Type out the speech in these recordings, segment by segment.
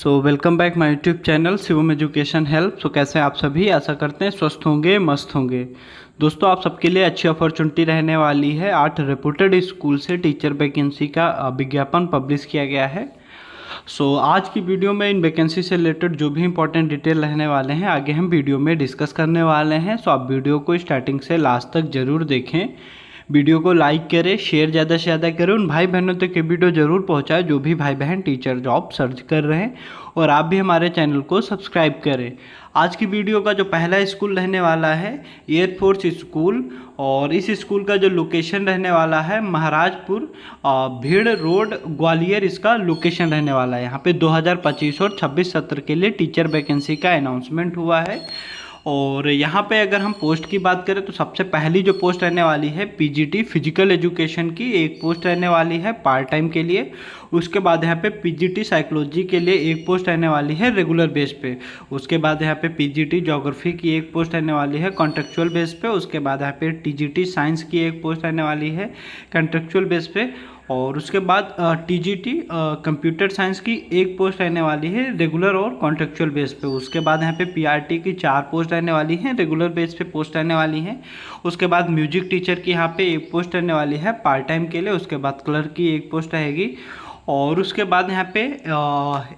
Welcome back my YouTube channel Shivam education help. कैसे हैं आप सभी? आशा करते हैं स्वस्थ होंगे, मस्त होंगे। दोस्तों, आप सबके लिए अच्छी अपॉर्चुनिटी रहने वाली है। 8 रेपुटेड स्कूल से टीचर वैकेंसी का विज्ञापन पब्लिश किया गया है। आज की वीडियो में इन वैकेंसी से रिलेटेड जो भी इंपॉर्टेंट डिटेल रहने वाले हैं आगे हम वीडियो में डिस्कस करने वाले हैं। आप वीडियो को स्टार्टिंग से लास्ट तक ज़रूर देखें। वीडियो को लाइक करें, शेयर ज़्यादा से ज़्यादा करें, उन भाई बहनों तक ये वीडियो ज़रूर पहुंचाएं जो भी भाई बहन टीचर जॉब सर्च कर रहे हैं, और आप भी हमारे चैनल को सब्सक्राइब करें। आज की वीडियो का जो पहला स्कूल रहने वाला है एयरफोर्स स्कूल, और इस स्कूल का जो लोकेशन रहने वाला है महाराजपुर भीड़ रोड ग्वालियर, इसका लोकेशन रहने वाला है। यहाँ पे 2025 और 26 सत्र के लिए टीचर वैकेंसी का अनाउंसमेंट हुआ है। और यहाँ पे अगर हम पोस्ट की बात करें तो सबसे पहली जो पोस्ट रहने वाली है पीजीटी फिजिकल एजुकेशन की एक पोस्ट रहने वाली है पार्ट टाइम के लिए। उसके बाद यहाँ पे पीजीटी साइकोलॉजी के लिए एक पोस्ट रहने वाली है रेगुलर बेस पे। उसके बाद यहाँ पे पीजीटी ज्योग्राफी की एक पोस्ट रहने वाली है कॉन्ट्रेक्चुअल बेस पे। उसके बाद यहाँ पे टीजीटी साइंस की एक पोस्ट रहने वाली है कॉन्ट्रेक्चुअल बेस पे। और उसके बाद टीजीटी कंप्यूटर साइंस की एक पोस्ट रहने वाली है रेगुलर और कॉन्ट्रेक्चुअल बेस पे। उसके बाद यहाँ पे पीआरटी की 4 पोस्ट रहने वाली हैं, रेगुलर बेस पे पोस्ट रहने वाली हैं। उसके बाद म्यूजिक टीचर की यहाँ पे एक पोस्ट रहने वाली है पार्ट टाइम के लिए। उसके बाद क्लर्क की एक पोस्ट रहेगी। और उसके बाद यहाँ पे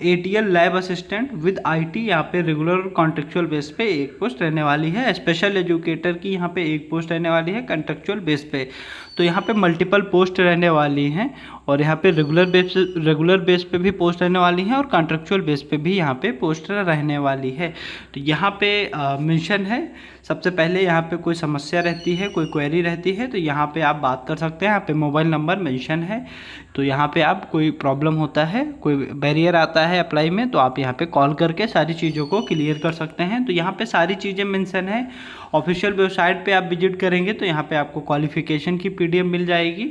ATL lab assistant with IT यहाँ पे रेगुलर और कॉन्ट्रेक्चुअल बेस पे एक पोस्ट रहने वाली है। स्पेशल एजुकेटर की यहाँ पे एक पोस्ट रहने वाली है कॉन्ट्रेक्चुअल बेस पे। तो यहाँ पे मल्टीपल पोस्ट रहने वाली हैं, और यहाँ पे रेगुलर बेस पे भी पोस्ट रहने वाली हैं और कॉन्ट्रेक्चुअल बेस पे भी यहाँ पे पोस्ट रहने वाली है। तो यहाँ पे मेंशन है, सबसे पहले यहाँ पे कोई समस्या रहती है, कोई क्वेरी रहती है तो यहाँ पे आप बात कर सकते हैं। यहाँ पे मोबाइल नंबर मेंशन है, तो यहाँ पे आप कोई प्रॉब्लम होता है, कोई बैरियर आता है अप्लाई में, तो आप यहाँ पे कॉल करके सारी चीज़ों को क्लियर कर सकते हैं। तो यहाँ पे सारी चीज़ें मेंशन है। ऑफिशियल वेबसाइट पे आप विजिट करेंगे तो यहाँ पे आपको क्वालिफिकेशन की पीडीएफ मिल जाएगी,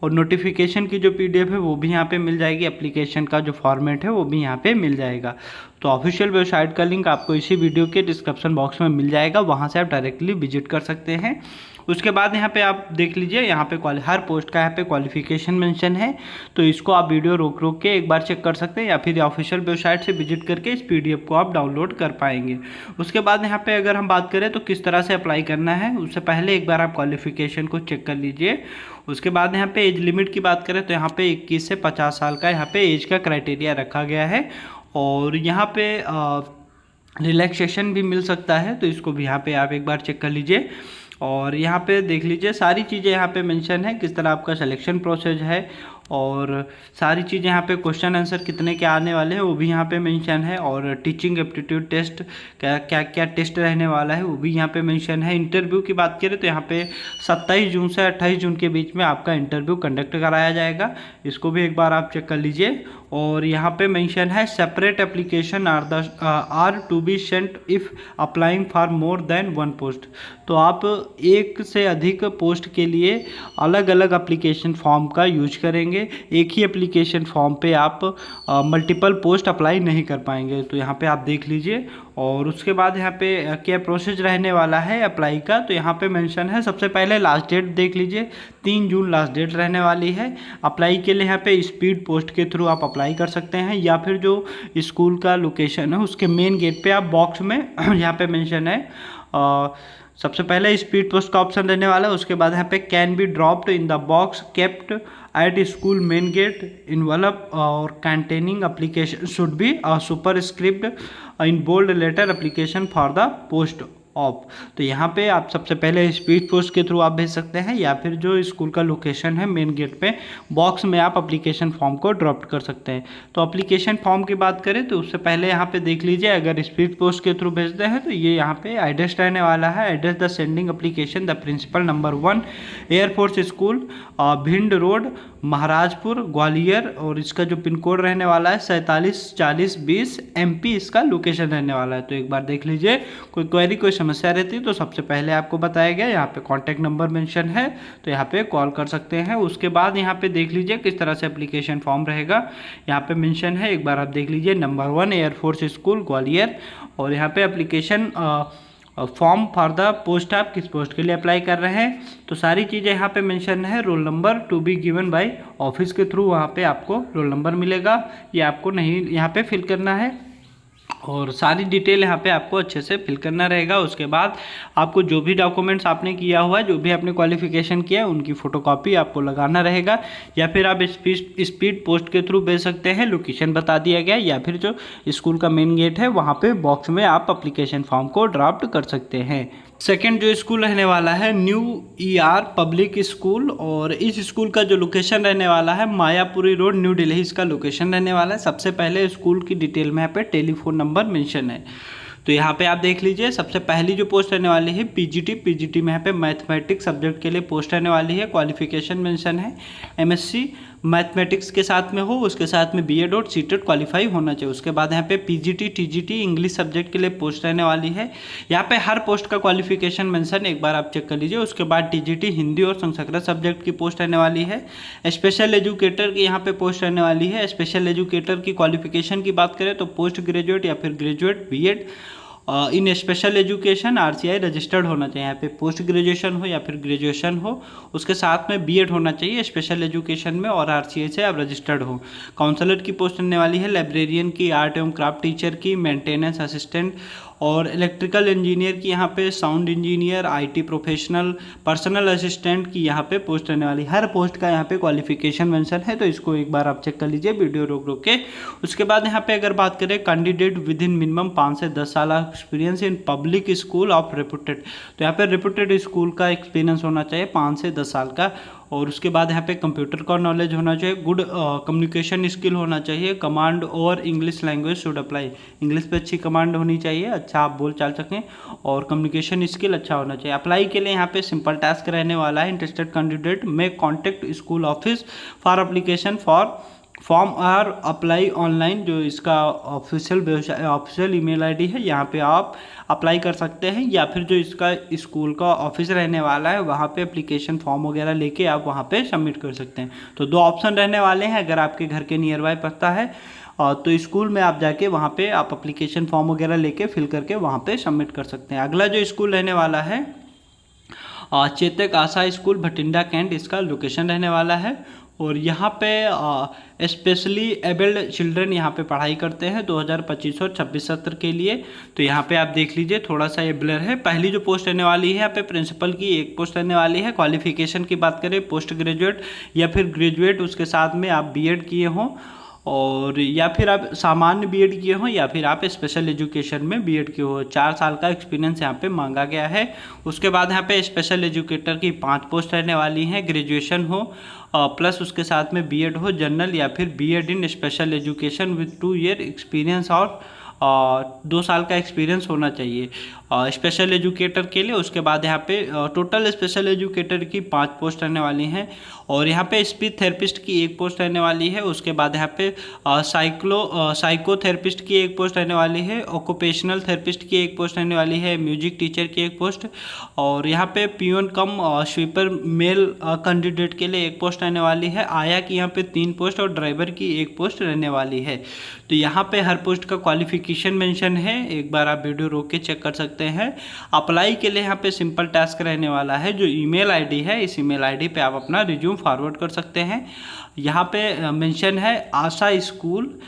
और नोटिफिकेशन की जो पीडीएफ है वो भी यहाँ पे मिल जाएगी। एप्लीकेशन का जो फॉर्मेट है वो भी यहाँ पे मिल जाएगा। तो ऑफिशियल वेबसाइट का लिंक आपको इसी वीडियो के डिस्क्रिप्शन बॉक्स में मिल जाएगा, वहाँ से आप डायरेक्टली विजिट कर सकते हैं। उसके बाद यहाँ पे आप देख लीजिए, यहाँ पे हर पोस्ट का यहाँ पे क्वालिफिकेशन मेंशन है, तो इसको आप वीडियो रोक के एक बार चेक कर सकते हैं, या फिर ऑफिशियल वेबसाइट से विजिट करके इस पीडीएफ को आप डाउनलोड कर पाएंगे। उसके बाद यहाँ पे अगर हम बात करें तो किस तरह से अप्लाई करना है, उससे पहले एक बार आप क्वालिफिकेशन को चेक कर लीजिए। उसके बाद यहाँ पे एज लिमिट की बात करें तो यहाँ पे 21 से 50 साल का यहाँ पे एज का क्राइटेरिया रखा गया है, और यहाँ पे रिलैक्सेशन भी मिल सकता है, तो इसको भी यहाँ पे आप एक बार चेक कर लीजिए। और यहाँ पे देख लीजिए सारी चीज़ें यहाँ पे मेंशन है, किस तरह आपका सिलेक्शन प्रोसेस है, और सारी चीज़ें यहाँ पे क्वेश्चन आंसर कितने के आने वाले हैं वो भी यहाँ पे मेंशन है। और टीचिंग एप्टीट्यूड टेस्ट क्या टेस्ट रहने वाला है वो भी यहाँ पे मेंशन है। इंटरव्यू की बात करें तो यहाँ पे 27 जून से 28 जून के बीच में आपका इंटरव्यू कंडक्ट कराया जाएगा, इसको भी एक बार आप चेक कर लीजिए। और यहाँ पे मेंशन है separate application are to be sent if applying for more than 1 post. तो आप एक से अधिक पोस्ट के लिए अलग अलग एप्लीकेशन फॉर्म का यूज करेंगे। एक ही एप्लीकेशन फॉर्म पे आप मल्टीपल पोस्ट अप्लाई नहीं कर पाएंगे, तो यहाँ पे आप देख लीजिए। और उसके बाद यहाँ पे क्या प्रोसेस रहने वाला है अप्लाई का, तो यहाँ पे मेंशन है, सबसे पहले लास्ट डेट देख लीजिए, 3 जून लास्ट डेट रहने वाली है अप्लाई के लिए। यहाँ पे स्पीड पोस्ट के थ्रू आप अप्लाई कर सकते हैं, या फिर जो स्कूल का लोकेशन है उसके मेन गेट पे आप बॉक्स में यहाँ पे मेंशन है, सबसे पहले स्पीड पोस्ट का ऑप्शन रहने वाला है। उसके बाद यहाँ पे can be dropped in the box kept at school main gate envelope और containing application should be superscript in bold letter application for the post of. तो यहाँ पे आप सबसे पहले स्पीड पोस्ट के थ्रू आप भेज सकते हैं, या फिर जो स्कूल का लोकेशन है मेन गेट पे बॉक्स में आप एप्लीकेशन फॉर्म को ड्रॉप कर सकते हैं। तो एप्लीकेशन फॉर्म की बात करें तो उससे पहले यहाँ पे देख लीजिए, अगर स्पीड पोस्ट के थ्रू भेजते हैं तो ये यहाँ पे एड्रेस रहने वाला है। Address the sending application the principle number 1 air force school Bhind road Maharajpur Gwalior, और इसका जो पिन कोड रहने वाला है 474020 MP इसका लोकेशन रहने वाला है। तो एक बार देख लीजिए, कोई क्वेरी कोई समस्या रहती है तो सबसे पहले आपको बताया गया, यहाँ पे कॉन्टैक्ट नंबर मेंशन है, तो यहाँ पे कॉल कर सकते हैं। उसके बाद यहाँ पे देख लीजिए किस तरह से एप्लीकेशन फॉर्म रहेगा, यहाँ पे मेंशन है, एक बार आप देख लीजिए, नंबर 1 एयरफोर्स स्कूल ग्वालियर, और यहाँ पे application form for the post, आप किस पोस्ट के लिए अप्लाई कर रहे हैं, तो सारी चीज़ें यहाँ पे मेंशन है। Roll number to be given by office के थ्रू वहाँ पे आपको रोल नंबर मिलेगा, ये आपको नहीं यहाँ पे फिल करना है और सारी डिटेल यहाँ पे आपको अच्छे से फिल करना रहेगा। उसके बाद आपको जो भी डॉक्यूमेंट्स आपने किया हुआ है, जो भी आपने क्वालिफिकेशन किया है, उनकी फ़ोटोकॉपी आपको लगाना रहेगा, या फिर आप स्पीड पोस्ट के थ्रू भेज सकते हैं। लोकेशन बता दिया गया है, या फिर जो स्कूल का मेन गेट है वहाँ पे बॉक्स में आप अप्लीकेशन फॉर्म को ड्राफ्ट कर सकते हैं। सेकेंड जो स्कूल रहने वाला है न्यू ER पब्लिक स्कूल, और इस स्कूल का जो लोकेशन रहने वाला है मायापुरी रोड न्यू दिल्ली, इसका लोकेशन रहने वाला है। सबसे पहले स्कूल की डिटेल में यहाँ पे टेलीफोन नंबर मेंशन है, तो यहाँ पे आप देख लीजिए। सबसे पहली जो पोस्ट रहने वाली है PGT में यहाँ पे मैथमेटिक्स सब्जेक्ट के लिए पोस्ट रहने वाली है। क्वालिफिकेशन मेंशन है MSc मैथमेटिक्स के साथ में हो, उसके साथ में BEd और CTET क्वालिफाई होना चाहिए। उसके बाद यहाँ पे PGT TGT इंग्लिश सब्जेक्ट के लिए पोस्ट रहने वाली है। यहाँ पे हर पोस्ट का क्वालिफिकेशन मेंशन एक बार आप चेक कर लीजिए। उसके बाद TGT हिंदी और संस्कृत सब्जेक्ट की पोस्ट रहने वाली है। स्पेशल एजुकेटर की यहाँ पे पोस्ट रहने वाली है। स्पेशल एजुकेटर की क्वालिफिकेशन की बात करें तो पोस्ट ग्रेजुएट या फिर ग्रेजुएट BEd इन स्पेशल एजुकेशन RCI रजिस्टर्ड होना चाहिए। यहाँ पे पोस्ट ग्रेजुएशन हो या फिर ग्रेजुएशन हो, उसके साथ में BEd होना चाहिए स्पेशल एजुकेशन में, और RCI से आप रजिस्टर्ड हो। काउंसलर की पोस्ट रहने वाली है। लाइब्रेरियन की, आर्ट एवं क्राफ्ट टीचर की, मेंटेनेंस असिस्टेंट और इलेक्ट्रिकल इंजीनियर की यहाँ पे, sound engineer, IT professional, personal assistant की यहाँ पे पोस्ट रहने वाली। हर पोस्ट का यहाँ पे क्वालिफिकेशन मेंशन है, तो इसको एक बार आप चेक कर लीजिए वीडियो रोक के। उसके बाद यहाँ पे अगर बात करें कैंडिडेट विद इन मिनिमम 5 से 10 साल experience in public school of reputed, तो यहाँ पे रेपुटेड स्कूल का एक्सपीरियंस होना चाहिए 5 से 10 साल का। और उसके बाद यहाँ पे कंप्यूटर का नॉलेज होना चाहिए। गुड कम्युनिकेशन स्किल होना चाहिए। कमांड और English language should apply, English पे अच्छी कमांड होनी चाहिए, अच्छा आप बोल चाल सकें, और कम्युनिकेशन स्किल अच्छा होना चाहिए। अप्लाई के लिए यहाँ पे सिंपल टास्क रहने वाला है। इंटरेस्टेड कैंडिडेट में contact school office for application for form और अप्लाई ऑनलाइन, जो इसका ऑफिशियल ईमेल आईडी है, यहाँ पे आप अप्लाई कर सकते हैं, या फिर जो इसका स्कूल का ऑफिस रहने वाला है वहाँ पे एप्लीकेशन फॉर्म वगैरह लेके आप वहाँ पे सबमिट कर सकते हैं। तो 2 ऑप्शन रहने वाले हैं। अगर आपके घर के नियर बाय पड़ता है तो स्कूल में आप जाके वहाँ पे आप एप्लीकेशन फॉर्म वगैरह लेके फिल करके वहाँ पे सबमिट कर सकते हैं। अगला जो स्कूल रहने वाला है चेतक आशा स्कूल भटिंडा कैंट, इसका लोकेशन रहने वाला है। और यहाँ पे स्पेशली एबल्ड चिल्ड्रन यहाँ पे पढ़ाई करते हैं 2025 और 26 सत्र के लिए। तो यहाँ पे आप देख लीजिए, थोड़ा सा ये ब्लर है। पहली जो पोस्ट रहने वाली है यहाँ पे प्रिंसिपल की एक पोस्ट रहने वाली है। क्वालिफिकेशन की बात करें पोस्ट ग्रेजुएट या फिर ग्रेजुएट, उसके साथ में आप BEd किए हों, और या फिर आप सामान्य BEd किए हों, या फिर आप स्पेशल एजुकेशन में BEd किए हो। 4 साल का एक्सपीरियंस यहाँ पे मांगा गया है। उसके बाद यहाँ पे स्पेशल एजुकेटर की 5 पोस्ट रहने वाली हैं। ग्रेजुएशन हो प्लस उसके साथ में BEd हो जनरल, या फिर BEd in special education with 2 year experience और 2 साल का एक्सपीरियंस होना चाहिए स्पेशल एजुकेटर के लिए। उसके बाद यहाँ पे टोटल स्पेशल एजुकेटर की 5 पोस्ट रहने वाली हैं, और यहाँ पे स्पीच थेरेपिस्ट की 1 पोस्ट रहने वाली है। उसके बाद यहाँ पे साइकोथेरेपिस्ट की 1 पोस्ट रहने वाली है। ऑक्यूपेशनल थेरेपिस्ट की 1 पोस्ट रहने वाली है। म्यूजिक टीचर की 1 पोस्ट, और यहाँ पे पियोन कम स्वीपर मेल कैंडिडेट के लिए 1 पोस्ट रहने वाली है। आया की यहाँ पे 3 पोस्ट और ड्राइवर की 1 पोस्ट रहने वाली है। तो यहाँ पे हर पोस्ट का क्वालिफिकेशन मेंशन है, एक बार आप वीडियो रोक के चेक कर सकते हैं। अप्लाई के लिए यहाँ पे सिंपल टास्क रहने वाला है। जो ईमेल आईडी है, इस ईमेल आईडी पे आप अपना रिज्यूम फॉरवर्ड कर सकते हैं। यहाँ पे मेंशन है आशा स्कूल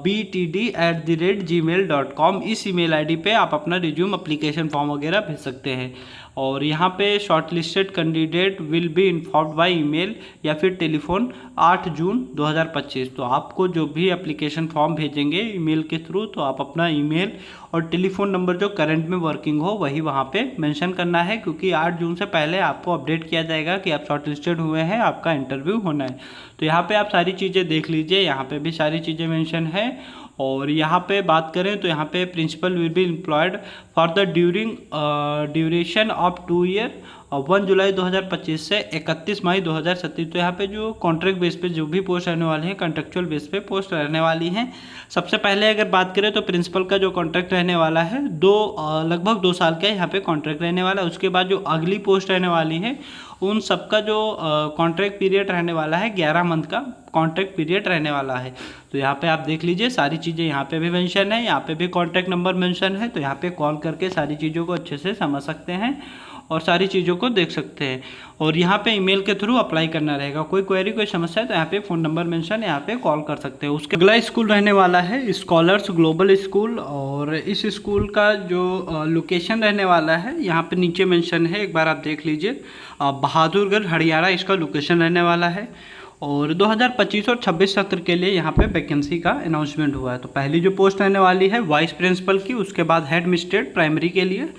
btd@gmail.com, इस ईमेल आईडी पे आप अपना रिज्यूम एप्लीकेशन फॉर्म वगैरह भेज सकते हैं। और यहाँ पे shortlisted candidate will be informed by email या फिर टेलीफोन 8 जून 2025। तो आपको जो भी एप्लीकेशन फॉर्म भेजेंगे ईमेल के थ्रू, तो आप अपना ईमेल और टेलीफोन नंबर जो करंट में वर्किंग हो वही वहाँ पे मेंशन करना है, क्योंकि 8 जून से पहले आपको अपडेट किया जाएगा कि आप शॉर्टलिस्टेड हुए हैं, आपका इंटरव्यू होना है। तो यहाँ पे आप सारी चीज़ें देख लीजिए, यहाँ पे भी सारी चीज़ें मेंशन है। और यहाँ पे बात करें तो यहाँ पे principal will be employed for the duration of 2 year और 1 जुलाई 2025 से 31 मई 2027। तो यहाँ पे जो कॉन्ट्रैक्ट बेस पे जो भी पोस्ट रहने वाली है, कॉन्ट्रेक्चुअल बेस पे पोस्ट रहने वाली हैं। सबसे पहले अगर बात करें तो प्रिंसिपल का जो कॉन्ट्रैक्ट रहने वाला है लगभग 2 साल का यहाँ पे कॉन्ट्रैक्ट रहने वाला है। उसके बाद जो अगली पोस्ट रहने वाली है उन सबका जो कॉन्ट्रैक्ट पीरियड रहने वाला है 11 मंथ का कॉन्ट्रैक्ट पीरियड रहने वाला है। तो यहाँ पे आप देख लीजिए सारी चीज़ें यहाँ पे भी मेंशन है, यहाँ पे भी कॉन्टैक्ट नंबर मेंशन है। तो यहाँ पे कॉल करके सारी चीज़ों को अच्छे से समझ सकते हैं और सारी चीज़ों को देख सकते हैं। और यहाँ पे ईमेल के थ्रू अप्लाई करना रहेगा। कोई क्वेरी कोई समस्या है तो यहाँ पे फ़ोन नंबर मेंशन है, यहाँ पे कॉल कर सकते हैं। उसके अगला स्कूल रहने वाला है स्कॉलर्स ग्लोबल स्कूल। और इस स्कूल का जो लोकेशन रहने वाला है यहाँ पे नीचे मेंशन है, एक बार आप देख लीजिए। बहादुरगढ़ हरियाणा इसका लोकेशन रहने वाला है। और 2025 और 26 सत्र के लिए यहाँ पे वैकेंसी का अनाउंसमेंट हुआ है। तो पहली जो पोस्ट रहने वाली है वाइस प्रिंसिपल की, उसके बाद हेड मिस्ट्रेट प्राइमरी के लिए,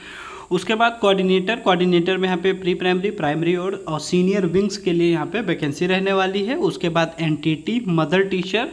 उसके बाद कोऑर्डिनेटर में यहाँ पे प्री प्राइमरी, प्राइमरी और सीनियर विंग्स के लिए यहाँ पे वैकेंसी रहने वाली है। उसके बाद एनटीटी मदर टीचर,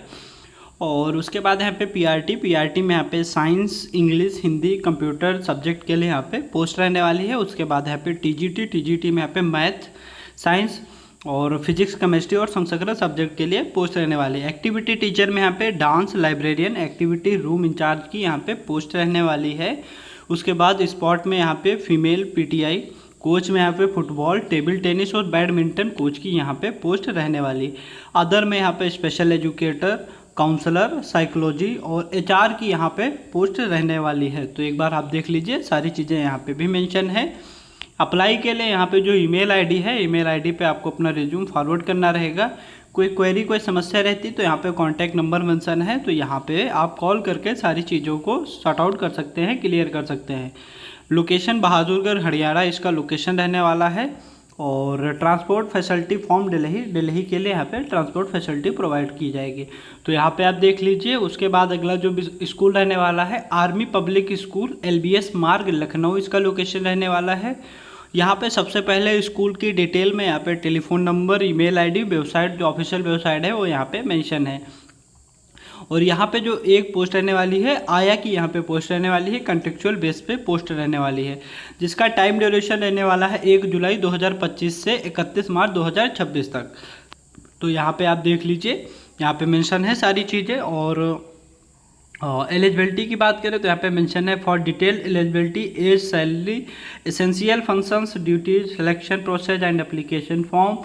और उसके बाद यहाँ पे पीआरटी में यहाँ पे science, English, Hindi, computer subject के लिए यहाँ पे पोस्ट रहने वाली है। उसके बाद यहाँ पे टीजीटी में यहाँ पे मैथ, साइंस और फिजिक्स, केमिस्ट्री और संस्कृत सब्जेक्ट के लिए पोस्ट रहने वाली है। एक्टिविटी टीचर में यहाँ पे dance, librarian, activity room in charge की यहाँ पे पोस्ट रहने वाली है। उसके बाद स्पोर्ट में यहाँ पे फीमेल पीटीआई कोच में यहाँ पे फुटबॉल, टेबल टेनिस और बैडमिंटन कोच की यहाँ पे पोस्ट रहने वाली। अदर में यहाँ पे स्पेशल एजुकेटर, काउंसलर, साइकोलॉजी और एचआर की यहाँ पे पोस्ट रहने वाली है। तो एक बार आप देख लीजिए सारी चीज़ें यहाँ पे भी मेंशन है। अप्लाई के लिए यहाँ पे जो ईमेल आईडी है, ईमेल आईडी पे आपको अपना रिज्यूम फॉरवर्ड करना रहेगा। कोई क्वेरी कोई समस्या रहती तो यहाँ पे कॉन्टैक्ट नंबर मेंशन है, तो यहाँ पे आप कॉल करके सारी चीज़ों को सॉर्ट आउट कर सकते हैं, क्लियर कर सकते हैं। लोकेशन बहादुरगढ़ हरियाणा इसका लोकेशन रहने वाला है। और ट्रांसपोर्ट फैसिलिटी फ्रॉम दिल्ली के लिए यहाँ पे ट्रांसपोर्ट फैसिलिटी प्रोवाइड की जाएगी। तो यहाँ पे आप देख लीजिए। उसके बाद अगला जो स्कूल रहने वाला है आर्मी पब्लिक स्कूल LBS मार्ग लखनऊ, इसका लोकेशन रहने वाला है। यहाँ पे सबसे पहले स्कूल की डिटेल में यहाँ पे telephone number, email ID, website जो ऑफिशियल वेबसाइट है वो यहाँ पे मेंशन है। और यहाँ पे जो एक पोस्ट रहने वाली है आया की यहाँ पे पोस्ट रहने वाली है, कॉन्ट्रेक्चुअल बेस पे पोस्ट रहने वाली है, जिसका टाइम ड्यूरेशन रहने वाला है 1 जुलाई 2025 से 31 मार्च 2026 तक। तो यहाँ पे आप देख लीजिए, यहाँ पे मेंशन है सारी चीज़ें। और एलिजिबिलिटी की बात करें तो यहाँ पे मेंशन है for detail eligibility, age, salary, essential functions, duties, selection process and application form,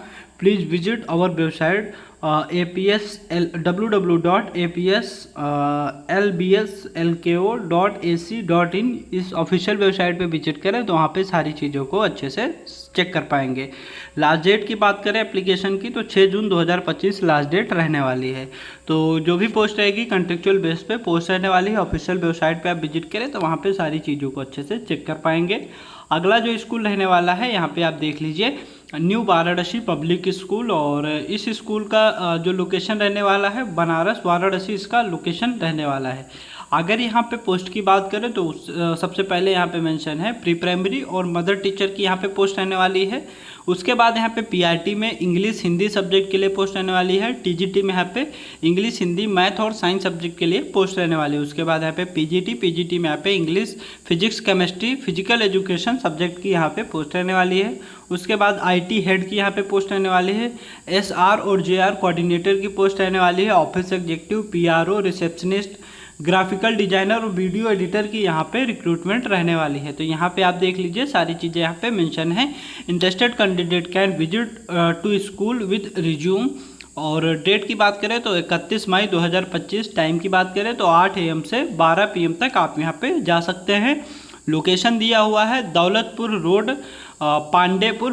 please visit our website www.apslbslko.ac.in। इस ऑफिशियल वेबसाइट पे विजिट करें तो वहाँ पे सारी चीज़ों को अच्छे से चेक कर पाएंगे। लास्ट डेट की बात करें एप्लीकेशन की तो 6 जून 2025 लास्ट डेट रहने वाली है। तो जो भी पोस्ट रहेगी कॉन्ट्रेक्चुअल बेस पे पोस्ट रहने वाली है। ऑफिशियल वेबसाइट पे आप विजिट करें तो वहाँ पे सारी चीज़ों को अच्छे से चेक कर पाएंगे। अगला जो स्कूल रहने वाला है यहाँ पे आप देख लीजिए न्यू वाराणसी पब्लिक स्कूल। और इस स्कूल का जो लोकेशन रहने वाला है बनारस वाराणसी इसका लोकेशन रहने वाला है। अगर यहाँ पे पोस्ट की बात करें तो सबसे पहले यहाँ पे मेंशन है प्री प्राइमरी और मदर टीचर की यहाँ पे पोस्ट रहने वाली है। उसके बाद यहाँ पे पीआरटी में इंग्लिश हिंदी सब्जेक्ट के लिए पोस्ट रहने वाली है। टीजीटी में यहाँ पे इंग्लिश हिंदी मैथ और साइंस सब्जेक्ट के लिए पोस्ट रहने वाली है। उसके बाद यहाँ पे पीजीटी में यहाँ पे English physics chemistry physical education subject की यहाँ पे पोस्ट रहने वाली है। उसके बाद आईटी हेड की यहाँ पे पोस्ट रहने वाली है। एसआर और जेआर कोऑर्डिनेटर की पोस्ट रहने वाली है। Office executive, PRO, receptionist, graphical designer और वीडियो एडिटर की यहाँ पे रिक्रूटमेंट रहने वाली है। तो यहाँ पे आप देख लीजिए सारी चीज़ें यहाँ पे मेंशन है। Interested candidate can visit to school with resume. और डेट की बात करें तो 31 मई 2025, टाइम की बात करें तो 8 AM से 12 PM तक आप यहाँ पे जा सकते हैं। लोकेशन दिया हुआ है दौलतपुर रोड, पांडेपुर,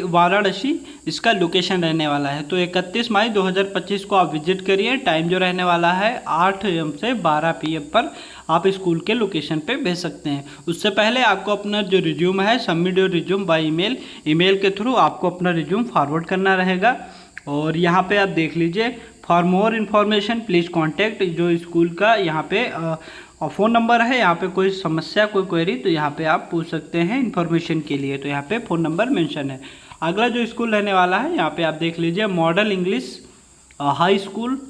वाराणसी इसका लोकेशन रहने वाला है। तो 31 मई 2025 को आप विजिट करिए। टाइम जो रहने वाला है 8 AM से 12 PM पर आप स्कूल के लोकेशन पे भेज सकते हैं। उससे पहले आपको अपना जो रिज्यूम है submit your resume by email के थ्रू आपको अपना रिज्यूम फॉरवर्ड करना रहेगा। और यहाँ पे आप देख लीजिए for more information please contact जो स्कूल का यहाँ पे और फ़ोन नंबर है। यहाँ पे कोई समस्या कोई क्वेरी तो यहाँ पे आप पूछ सकते हैं इन्फॉर्मेशन के लिए। तो यहाँ पे फ़ोन नंबर मेंशन है। अगला जो स्कूल रहने वाला है यहाँ पे आप देख लीजिए मॉडल इंग्लिश हाई स्कूल।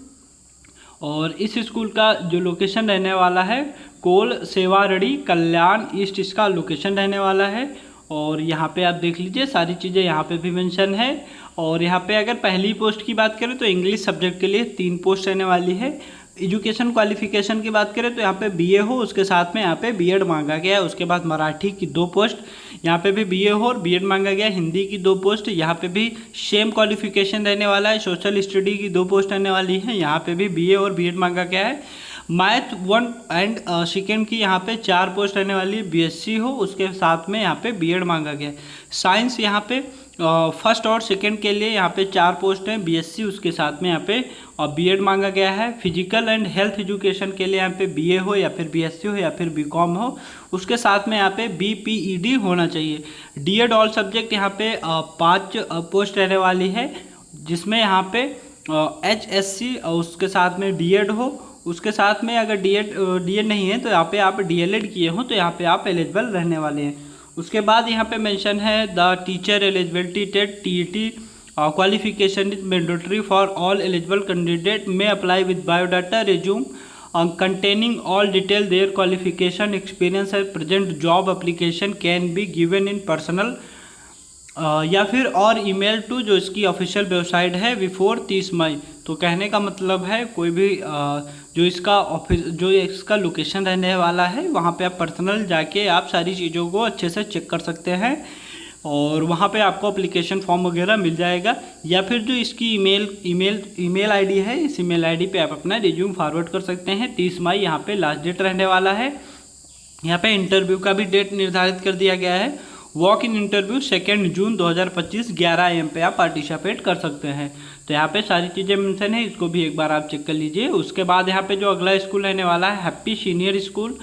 और इस स्कूल का जो लोकेशन रहने वाला है कोल सेवारड़ी कल्याण ईस्ट इसका लोकेशन रहने वाला है। और यहाँ पे आप देख लीजिए सारी चीज़ें यहाँ पे भी मेंशन है। और यहाँ पे अगर पहली पोस्ट की बात करें तो इंग्लिश सब्जेक्ट के लिए 3 पोस्ट रहने वाली है। एजुकेशन क्वालिफिकेशन की बात करें तो यहाँ पे बीए हो, उसके साथ में यहाँ पे बीएड मांगा गया है। उसके बाद मराठी की 2 पोस्ट, यहाँ पे भी बीए हो और बीएड मांगा गया है। हिंदी की 2 पोस्ट, यहाँ पे भी सेम क्वालिफिकेशन रहने वाला है। सोशल स्टडी की 2 पोस्ट रहने वाली है, यहाँ पे भी बीए और बीएड मांगा गया है। मैथ 1 एंड सेकेंड की यहाँ पे 4 पोस्ट रहने वाली है, बीएससी हो, उसके साथ में यहाँ पे बीएड मांगा गया है। साइंस यहाँ पे फर्स्ट और सेकंड के लिए यहाँ पे 4 पोस्ट हैं, बीएससी, उसके साथ में यहाँ पे और बीएड मांगा गया है। फिजिकल एंड हेल्थ एजुकेशन के लिए यहाँ पे बीए हो या फिर बीएससी हो या फिर बीकॉम हो, उसके साथ में यहाँ पे बीपीईडी होना चाहिए। डीएड ऑल सब्जेक्ट यहाँ पे 5 पोस्ट रहने वाली है, जिसमें यहाँ पे एचएससी और उसके साथ में डीएड हो, उसके साथ में अगर डीएड नहीं है तो यहाँ पे आप डीएलएड किए हो तो यहाँ पे आप एलिजिबल रहने वाले हैं। उसके बाद यहाँ पे मेंशन है the teacher eligibility TET TET qualification is mandatory for all eligible candidate may apply with biodata resume containing all detail their qualification experience and present job application can be given in personal या फिर और email to जो इसकी official website है before 30 मई। तो कहने का मतलब है कोई भी जो इसका लोकेशन रहने वाला है वहाँ पे आप पर्सनल जाके आप सारी चीज़ों को अच्छे से चेक कर सकते हैं और वहाँ पे आपको एप्लीकेशन फॉर्म वगैरह मिल जाएगा। या फिर जो इसकी ईमेल आईडी है, इस ईमेल आईडी पे आप अपना रिज्यूम फॉरवर्ड कर सकते हैं। 30 मई यहाँ पे लास्ट डेट रहने वाला है। यहाँ पे इंटरव्यू का भी डेट निर्धारित कर दिया गया है। Walk in interview 2 June 2025 11 AM पे आप पार्टिसिपेट कर सकते हैं। तो यहाँ पे सारी चीज़ें मेंशन है, इसको भी एक बार आप चेक कर लीजिए। उसके बाद यहाँ पे जो अगला स्कूल रहने वाला है हैप्पी सीनियर स्कूल,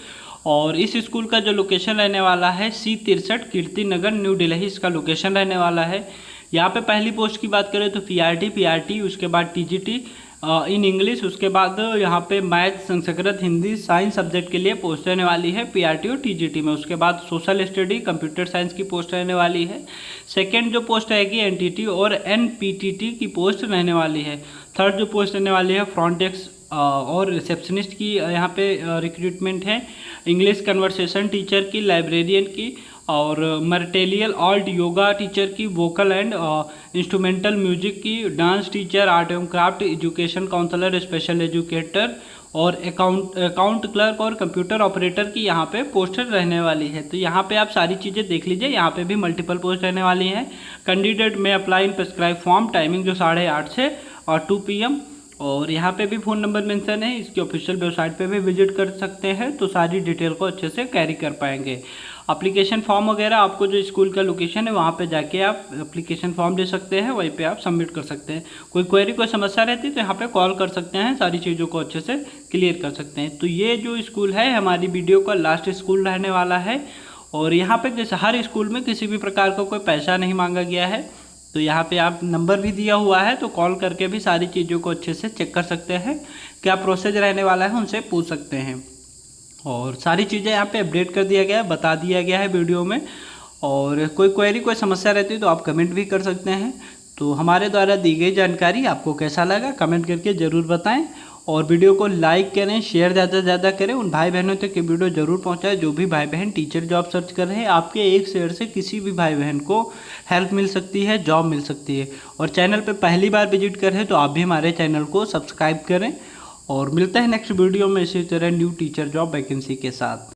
और इस स्कूल का जो लोकेशन रहने वाला है C63 कीर्ति नगर न्यू दिल्ली, इसका लोकेशन रहने वाला है। यहाँ पे पहली पोस्ट की बात करें तो पीआरटी, उसके बाद टीजीटी इन इंग्लिश, उसके बाद यहाँ पे math, Sanskrit, Hindi, science subject के लिए पोस्ट रहने वाली है पीआरटी और टीजीटी में। उसके बाद सोशल स्टडी, कंप्यूटर साइंस की पोस्ट रहने वाली है। सेकंड जो पोस्ट रहेगी एनटीटी और एनपीटीटी की पोस्ट रहने वाली है। थर्ड जो पोस्ट रहने वाली है फ्रंट डेस्क और रिसेप्शनिस्ट की यहाँ पे रिक्रूटमेंट है। इंग्लिश कन्वर्सेशन टीचर की, लाइब्रेरियन की और मर्टेलियल आर्ट योगा टीचर की, वोकल एंड इंस्ट्रूमेंटल म्यूजिक की, डांस टीचर, आर्ट एवं craft, education counsellor, special educator और अकाउंट क्लर्क और कंप्यूटर ऑपरेटर की यहाँ पे पोस्टर रहने वाली है। तो यहाँ पे आप सारी चीज़ें देख लीजिए, यहाँ पे भी मल्टीपल पोस्ट रहने वाली हैं। कैंडिडेट में apply in prescribe form, timing जो 8:30 से और 2 PM, और यहाँ पे भी फ़ोन नंबर मेंशन है। इसकी ऑफिशियल वेबसाइट पे भी विजिट कर सकते हैं तो सारी डिटेल को अच्छे से कैरी कर पाएंगे। एप्लीकेशन फॉर्म वगैरह आपको जो स्कूल का लोकेशन है वहाँ पे जाके आप एप्लीकेशन फॉर्म दे सकते हैं, वहीं पे आप सबमिट कर सकते हैं। कोई क्वेरी, कोई समस्या रहती है तो यहाँ पे कॉल कर सकते हैं, सारी चीज़ों को अच्छे से क्लियर कर सकते हैं। तो ये जो स्कूल है हमारी वीडियो का लास्ट स्कूल रहने वाला है। और यहाँ पर जैसे हर स्कूल में किसी भी प्रकार का कोई पैसा नहीं मांगा गया है, तो यहाँ पे आप नंबर भी दिया हुआ है तो कॉल करके भी सारी चीज़ों को अच्छे से चेक कर सकते हैं, क्या प्रोसेस रहने वाला है उनसे पूछ सकते हैं। और सारी चीज़ें यहाँ पे अपडेट कर दिया गया है, बता दिया गया है वीडियो में। और कोई क्वेरी, कोई समस्या रहती है तो आप कमेंट भी कर सकते हैं। तो हमारे द्वारा दी गई जानकारी आपको कैसा लगा कमेंट करके ज़रूर बताएं, और वीडियो को लाइक करें, शेयर ज़्यादा से ज़्यादा करें, उन भाई बहनों तक ये वीडियो ज़रूर पहुंचाएं जो भी भाई बहन टीचर जॉब सर्च कर रहे हैं। आपके एक शेयर से किसी भी भाई बहन को हेल्प मिल सकती है, जॉब मिल सकती है। और चैनल पे पहली बार विजिट कर रहे हैं तो आप भी हमारे चैनल को सब्सक्राइब करें। और मिलते हैं नेक्स्ट वीडियो में इसी तरह न्यू टीचर जॉब वैकेंसी के साथ।